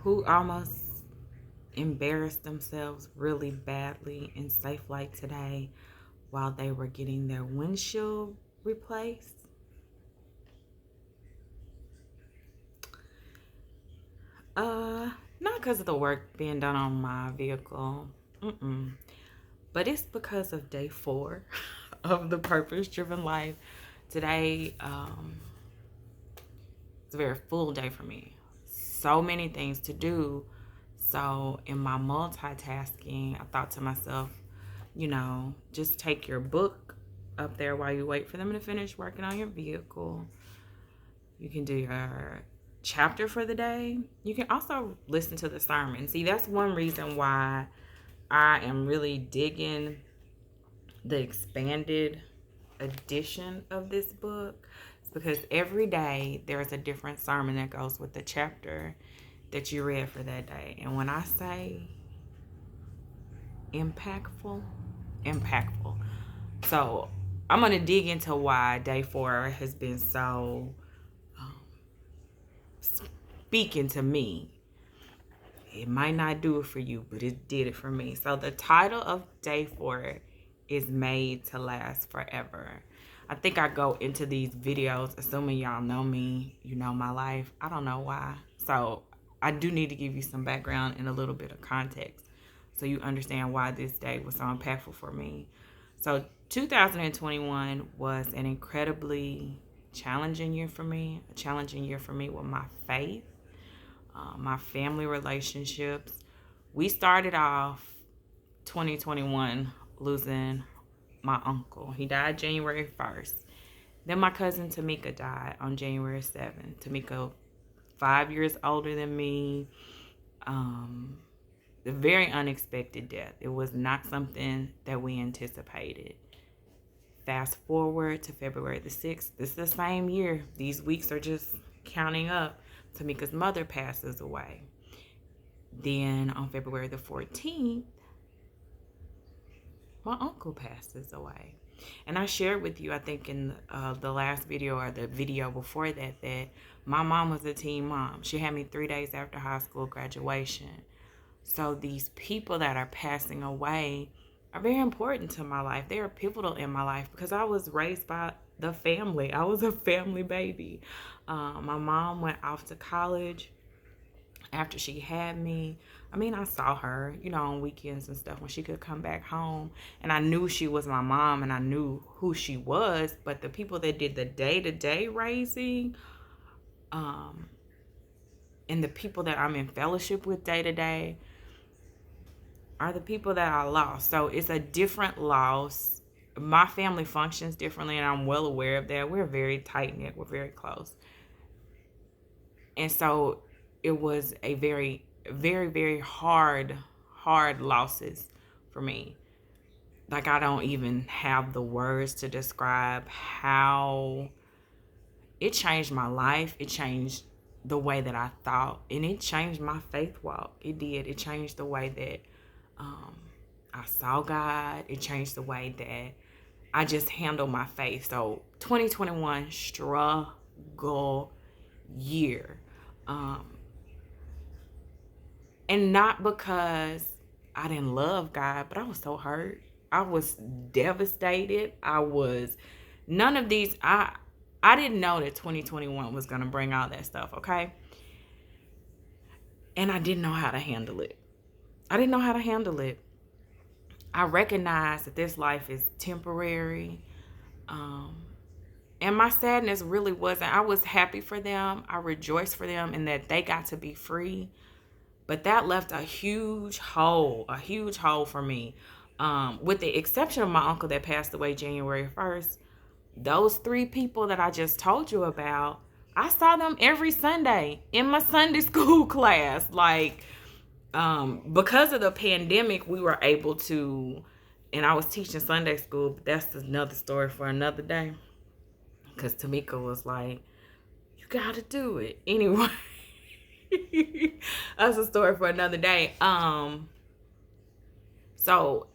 who almost embarrassed themselves really badly in Safe Flight today while they were getting their windshield replaced. Not because of the work being done on my vehicle, but it's because of day 4 of the purpose-driven life. Today, it's a very full day for me. So many things to do. So in my multitasking, I thought to myself, just take your book up there while you wait for them to finish working on your vehicle. You can do your chapter for the day. You can also listen to the sermon. See, that's one reason why I am really digging the expanded edition of this book. It's because every day there's a different sermon that goes with the chapter that you read for that day. And when I say impactful. So I'm going to dig into why day 4 has been so speaking to me. It might not do it for you, but it did it for me. So the title of day 4 is Made to Last Forever. I think I go into these videos assuming y'all know me, you know my life. I don't know why. So I do need to give you some background and a little bit of context so you understand why this day was so impactful for me. So 2021 was an incredibly challenging year for me. A challenging year for me with my faith, my family relationships. We started off 2021 losing my uncle. He died January 1st. Then my cousin Tamika died on January 7th. Tamika, 5 years older than me. A very unexpected death. It was not something that we anticipated. Fast forward to February the 6th. This is the same year. These weeks are just counting up. Tamika's mother passes away. Then on February the 14th, my uncle passes away. And I shared with you, I think in the last video or the video before that, that my mom was a teen mom. She had me 3 days after high school graduation. So these people that are passing away are very important to my life. They are pivotal in my life because I was raised by the family. I was a family baby. My mom went off to college after she had me. I mean, I saw her, on weekends and stuff when she could come back home. And I knew she was my mom and I knew who she was. But the people that did the day-to-day raising, and the people that I'm in fellowship with day-to-day are the people that I lost. So it's a different loss. My family functions differently, and I'm well aware of that. We're very tight-knit. We're very close. And so it was a very, very, very hard losses for me. Like, I don't even have the words to describe how it changed my life. It changed the way that I thought, and it changed my faith walk. It did. It changed the way that I saw God. It changed the way that I just handled my faith. So 2021 struggle year. And not because I didn't love God, but I was so hurt. I was devastated. None of these, I didn't know that 2021 was going to bring all that stuff, okay? And I didn't know how to handle it. I recognized that this life is temporary. And my sadness really wasn't. I was happy for them. I rejoiced for them and that they got to be free. But that left a huge hole for me. With the exception of my uncle that passed away January 1st, those 3 people that I just told you about, I saw them every Sunday in my Sunday school class. Like, because of the pandemic, we were able to, and I was teaching Sunday school, but that's another story for another day. Because Tamika was like, you got to do it. Anyway, that's a story for another day. So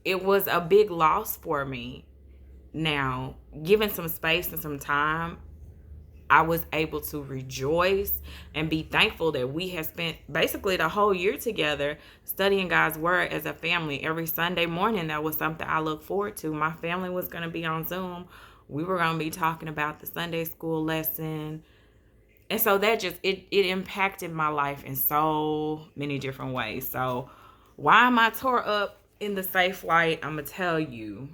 it was a big loss for me. Now, given some space and some time, I was able to rejoice and be thankful that we have spent basically the whole year together studying God's word as a family. Every Sunday morning, that was something I look forward to. My family was going to be on Zoom. We were going to be talking about the Sunday school lesson. And so that just, it impacted my life in so many different ways. So why am I tore up in the safe light? I'm going to tell you.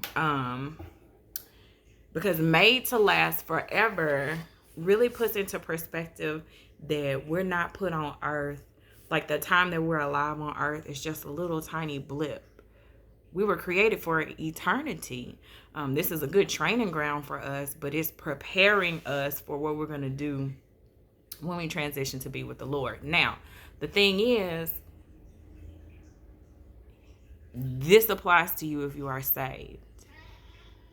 Because made to last forever really puts into perspective that we're not put on earth. Like the time that we're alive on earth is just a little tiny blip. We were created for eternity. This is a good training ground for us, but it's preparing us for what we're going to do when we transition to be with the Lord. Now, the thing is, this applies to you if you are saved.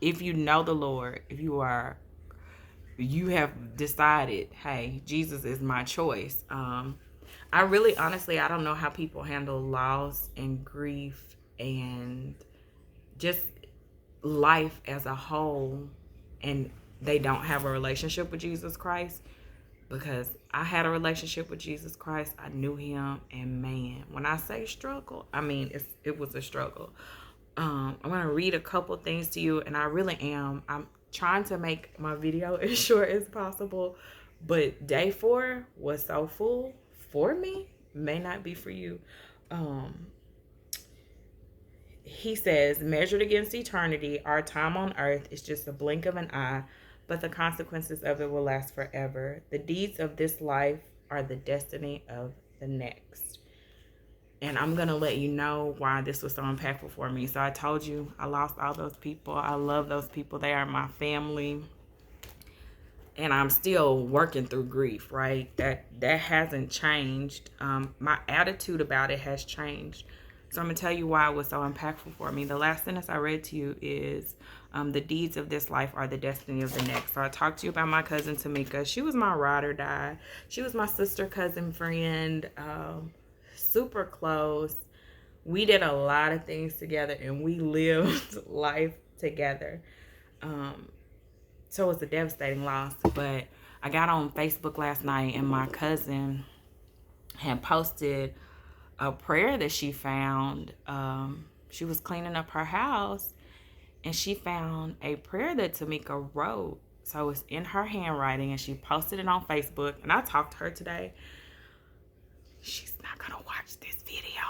If you know the Lord, if you have decided, hey, Jesus is my choice. I really, honestly, I don't know how people handle loss and grief and just life as a whole, and they don't have a relationship with Jesus Christ. Because I had a relationship with Jesus Christ. I knew him, and man, when I say struggle, I mean it was a struggle. I'm gonna read a couple things to you, and I really am. I'm trying to make my video as short as possible, but day 4 was so full for me. May not be for you. He says, measured against eternity, our time on earth is just a blink of an eye, but the consequences of it will last forever. The deeds of this life are the destiny of the next. And I'm going to let you know why this was so impactful for me. So I told you I lost all those people. I love those people. They are my family. And I'm still working through grief, right? That hasn't changed. My attitude about it has changed. So I'm going to tell you why it was so impactful for me. The last sentence I read to you is, the deeds of this life are the destiny of the next. So I talked to you about my cousin Tamika. She was my ride or die. She was my sister, cousin, friend, super close. We did a lot of things together, and we lived life together. So it was a devastating loss. But I got on Facebook last night, and my cousin had posted a prayer that she found. She was cleaning up her house, and she found a prayer that Tamika wrote. So it's in her handwriting, and she posted it on Facebook. And I talked to her today. She's not going to watch this video,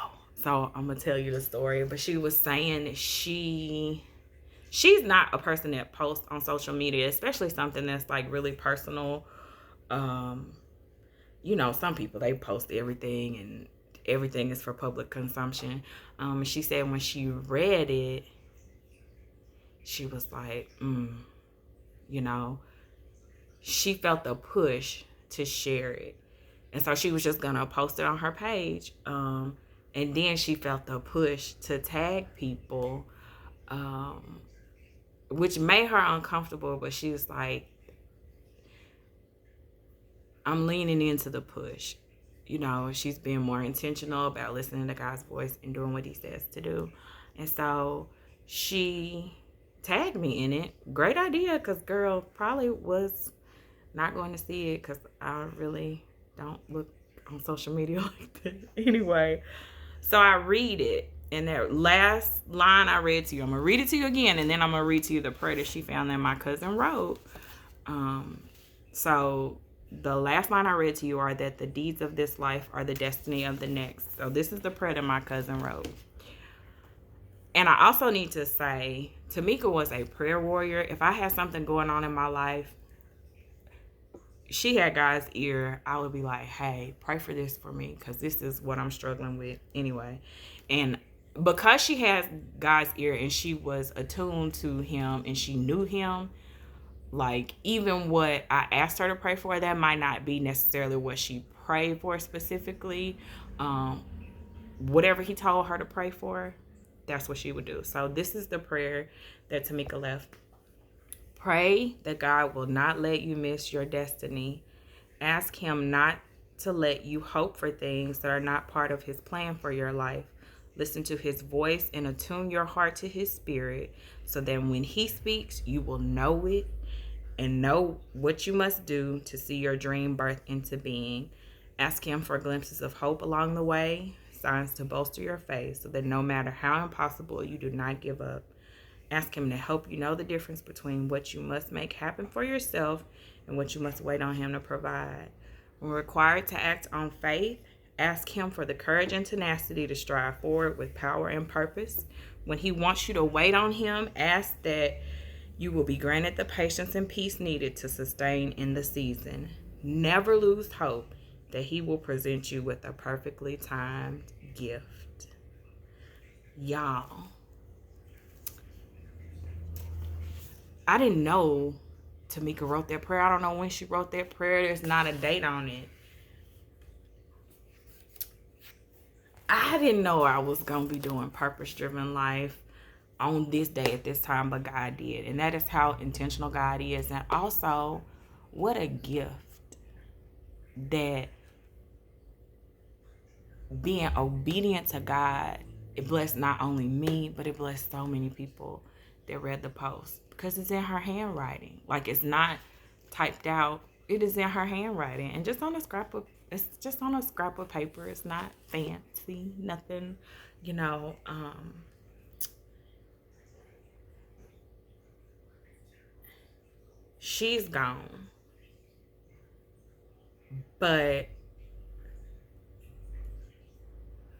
so I'm going to tell you the story. But she was saying that she's not a person that posts on social media, especially something that's like really personal. You know, some people, they post everything, and everything is for public consumption. She said when she read it, she was like, you know, she felt the push to share it. And so she was just going to post it on her page. And then she felt the push to tag people, which made her uncomfortable. But she was like, I'm leaning into the push. You know, she's being more intentional about listening to God's voice and doing what he says to do. And so she tagged me in it. Great idea, because girl probably was not going to see it, because I really don't look on social media like that anyway. So I read it, and that last line I read to you, I'm going to read it to you again, and then I'm going to read to you the prayer that she found that my cousin wrote. So the last line I read to you are that the deeds of this life are the destiny of the next. So this is the prayer that my cousin wrote. And I also need to say, Tamika was a prayer warrior. If I had something going on in my life, she had God's ear. I would be like, hey, pray for this for me, because this is what I'm struggling with anyway. And because she has God's ear and she was attuned to him and she knew him, like even what I asked her to pray for, that might not be necessarily what she prayed for specifically. Whatever he told her to pray for, that's what she would do. So this is the prayer that Tamika left. Pray that God will not let you miss your destiny. Ask him not to let you hope for things that are not part of his plan for your life. Listen to his voice and attune your heart to his spirit, so that when he speaks, you will know it and know what you must do to see your dream birth into being. Ask him for glimpses of hope along the way, signs to bolster your faith so that no matter how impossible, you do not give up. Ask him to help you know the difference between what you must make happen for yourself and what you must wait on him to provide. When required to act on faith, ask him for the courage and tenacity to strive forward with power and purpose. When he wants you to wait on him, ask that you will be granted the patience and peace needed to sustain in the season. Never lose hope that he will present you with a perfectly timed gift. Y'all, I didn't know Tamika wrote that prayer. I don't know when she wrote that prayer. There's not a date on it. I didn't know I was going to be doing purpose-driven life on this day at this time, but God did. And that is how intentional God is. And also, what a gift that being obedient to God, it blessed not only me, but it blessed so many people that read the post. Because it's in her handwriting. Like, it's not typed out. It is in her handwriting. And just on a scrap of, it's just on a scrap of paper. It's not fancy, nothing, you know. She's gone. But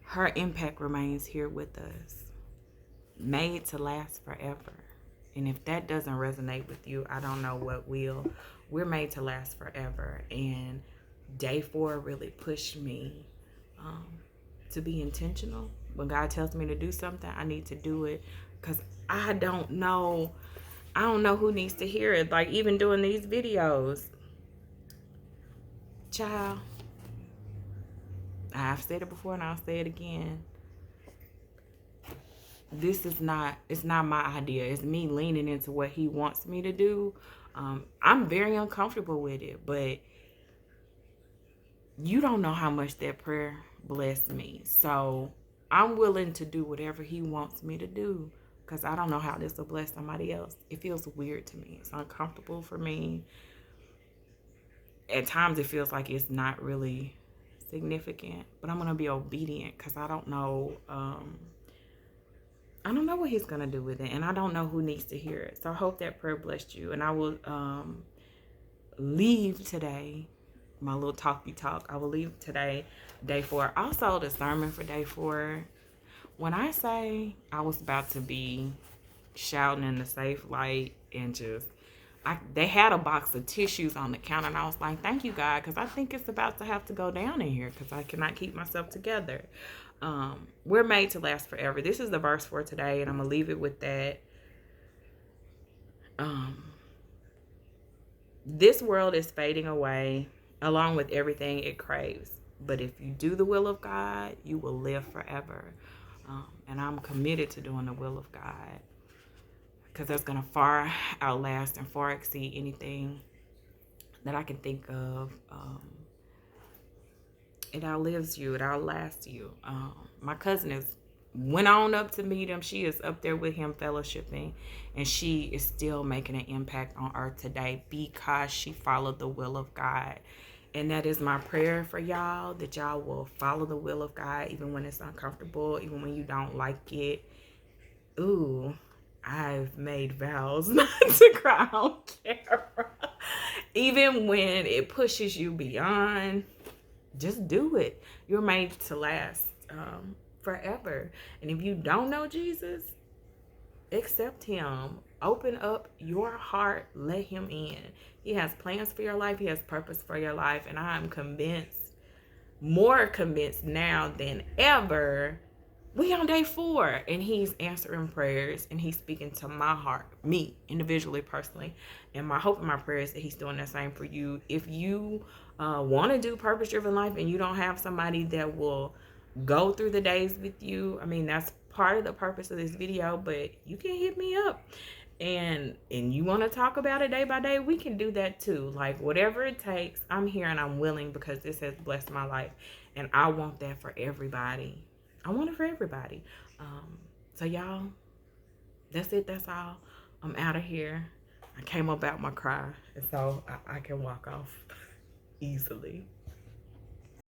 her impact remains here with us, made to last forever. And if that doesn't resonate with you, I don't know what will. We're made to last forever. And day 4 really pushed me to be intentional. When God tells me to do something, I need to do it, because I don't know who needs to hear it. Like, even doing these videos, child, I've said it before and I'll say it again. It's not my idea. It's me leaning into what he wants me to do. I'm very uncomfortable with it, but you don't know how much that prayer blessed me. So I'm willing to do whatever he wants me to do, because I don't know how this will bless somebody else. It feels weird to me. It's uncomfortable for me. At times it feels like it's not really significant, but I'm going to be obedient, because I don't know what he's going to do with it, and I don't know who needs to hear it. So I hope that prayer blessed you. And I will leave today, my little talky talk. I will leave today, day 4. Also, the sermon for day 4. When I say I was about to be shouting in the safe light and just, they had a box of tissues on the counter, and I was like, thank you, God, because I think it's about to have to go down in here, because I cannot keep myself together. We're made to last forever. This is the verse for today, and I'm going to leave it with that. This world is fading away along with everything it craves. But if you do the will of God, you will live forever. And I'm committed to doing the will of God, because that's going to far outlast and far exceed anything that I can think of. It outlives you. It outlasts you. My cousin went on up to meet him. She is up there with him fellowshipping, and she is still making an impact on earth today because she followed the will of God. And that is my prayer for y'all, that y'all will follow the will of God even when it's uncomfortable, even when you don't like it. Ooh, I've made vows not to cry on camera. Even when it pushes you beyond, just do it. You're made to last forever. And if you don't know Jesus, accept him. Open up your heart. Let him in. He has plans for your life. He has purpose for your life. And I am convinced, more convinced now than ever, we on day 4, and he's answering prayers, and he's speaking to my heart, me individually, personally. And my hope and my prayer is that he's doing the same for you. If you want to do purpose-driven life and you don't have somebody that will go through the days with you, I mean, that's part of the purpose of this video, but you can hit me up. And you want to talk about it day by day, we can do that too. Like, whatever it takes, I'm here and I'm willing, because this has blessed my life. And I want that for everybody. I want it for everybody. So y'all, that's it. That's all. I'm out of here. I came up out my cry, and so I can walk off easily.